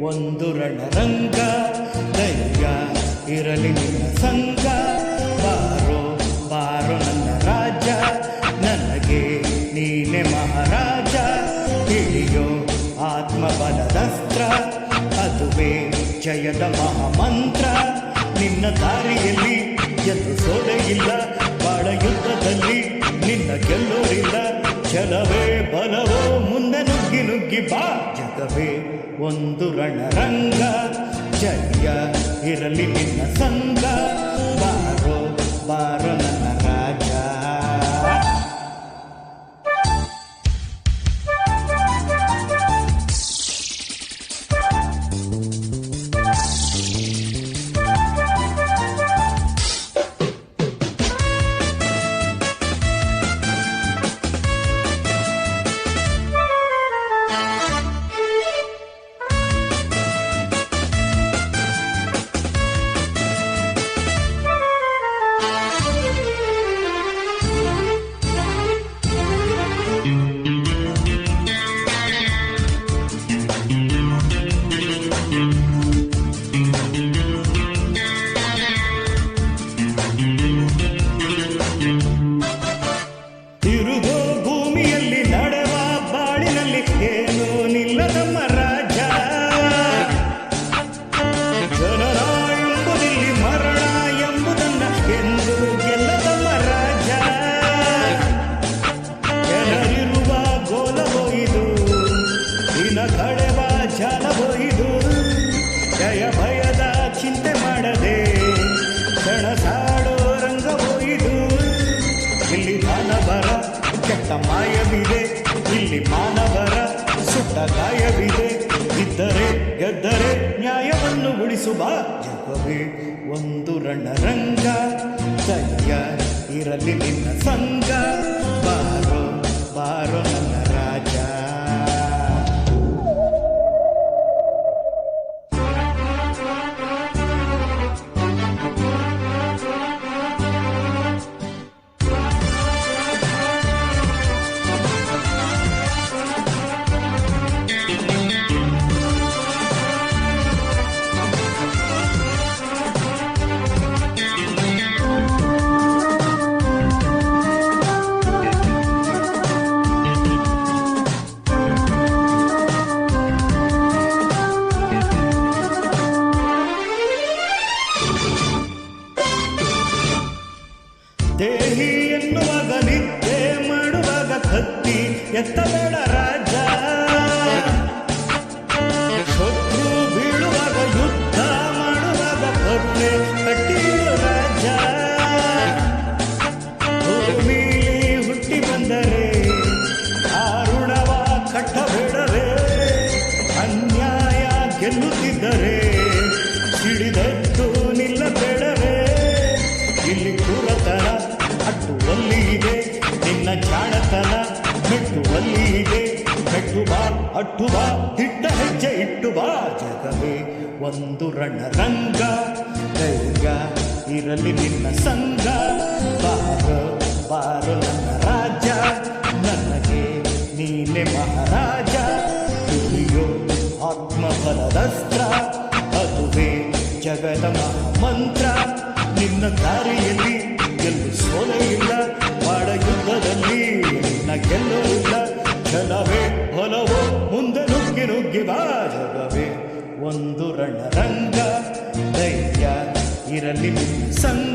ಒಂದು ರಣರಂಗ, ಧೈರ್ಯ ಇರಲಿ ನಿನ್ನ ಸಂಗ. ಬಾರೋ ಬಾರೋ ನನ್ನ ರಾಜ, ನನಗೆ ನೀನೆ ಮಹಾರಾಜ. ಹಿಡಿಯೋ ಆತ್ಮಬಲದಸ್ತ್ರ, ಅದುವೇ ಜಯದ ಮಹಾಮಂತ್ರ. ನಿನ್ನ ದಾರಿಯಲ್ಲಿ ಎಂದು ಸೋಲೆ ಇಲ್ಲ, ಬಾಳ ಯುದ್ಧದಲ್ಲಿ ನಿನ್ನ ಗೆಲ್ಲೋರಿಲ್ಲ. ಛಲವೇ ಬಲವೋ ಮುಂದೆ ನುಗ್ಗಿ ನುಗ್ಗಿ ಬಾ, ಜಗವೇ ಒಂದು ರಣರಂಗ. ಜಯ ಇರಲಿ ನಿನ್ನ ಸಂಗ, ಬಾರೋ ಬಾರೋ ನನ್ನ ರಾಜ. ತಿರುಗೋ ಭೂಮಿಯಲ್ಲಿ ನಡೆವ ಬಾಳಿನಲ್ಲಿ ಏನೂ ನಿಲ್ಲದಮ್ಮ ರಾಜ. ಜನನ ಎಂಬುದಿಲ್ಲಿ ಮರಣ ಎಂಬುದನ್ನ ಎಂದು ಗೆಲ್ಲದಮ್ಮ ರಾಜ. ಜನರಿರುವ ಗೋಲ ಹೋಯಿದು, ದಿನ ಕಳೆವ ಜಾಲ ಹೋಯಿದು. ಜಯ ಭಯದ ಚಿಂತೆ ಮಾಡದೆ ಕ್ಷಣ ಸಾಡೋ ರಂಗ ಹೋಯಿದು. ಇಲ್ಲಿ ಮಾನವರ ಕೆಟ್ಟ ಮಾಯವಿದೆ, ಇಲ್ಲಿ ಮಾನವರ ಸುಟ್ಟ ಗಾಯವಿದೆ. ಇದ್ದರೆ ಗೆದ್ದರೆ ನ್ಯಾಯವನ್ನು ಉಳಿಸುವ, ಜಗವೇ ಒಂದು ರಣರಂಗ. ಧೈರ್ಯ ಇರಲಿ ನಿನ್ನ ಸಂಗ, ಬಾರೋ ಬಾರೋ ನನ್ನ ರಾಜ. ದೇಹಿ ಎನ್ನುವಾಗ ನಿದ್ದೆ ಮಾಡುವಾಗ ಕತ್ತಿ ಎತ್ತಬೇಡ ರಾಜ. ಶತ್ರು ಬೀಳುವಾಗ ಯುದ್ಧ ಮಾಡುವಾಗ ಕರುಣೆ ಕಟ್ಟಿಡು ರಾಜ. ಭೂಮಿಲಿ ಹುಟ್ಟಿ ಬಂದರೆ ಆರುಣವ ಕಟ್ಟಬೇಡವೇ. ಅನ್ಯಾಯ ಗೆಲ್ಲುತ್ತಿದ್ದರೆ ಸಿಡಿದೆದ್ದು ನಿಲ್ಲಬೇಡವೇ. ಇಲ್ಲಿ ಕ್ರೂರತನ ಅಟ್ಟುವಲ್ಲಿ ಇದೆ, ನಿನ್ನ ಜಾಣತನ ಮೆಟ್ಟುವಲ್ಲಿ ಇದೆ. ಮೆಟ್ಟು ಬಾ ಅಟ್ಟು ಬಾ, ದಿಟ್ಟ ಹೆಜ್ಜೆ ಇಟ್ಟು ಬಾ, ಜಗವೇ ಒಂದು ರಣರಂಗ. ಧೈರ್ಯ ಇರಲಿ ನಿನ್ನ ಸಂಗ, ಬಾರೋ ಬಾರೋ ನನ್ನ ರಾಜ. ನನಗೆ ನೀನೆ ಮಹಾರಾಜ. ಹಿಡಿಯೋ ಆತ್ಮಬಲದಸ್ತ್ರ, ಅದುವೇ ಜಗದ ಮಹಾಮಂತ್ರ. ನಿನ್ನ ದಾರಿಯಲ್ಲಿ ಗೆಲ್ಲು ಸೋಲೆ ಇಲ್ಲ, ಬಾಡ ಯುದ್ಧದಲ್ಲಿ ನಿನ್ನ ಗೆಲ್ಲೋರಿಲ್ಲ. ಛಲವೇ ಬಲವೋ ಮುಂದೆ ನುಗ್ಗಿ ನುಗ್ಗಿ ಬಾ, ಜಗವೇ ಒಂದು ರಣರಂಗ. ಧೈರ್ಯ ಇರಲಿ ನಿನ್ನ ಸಂಗ.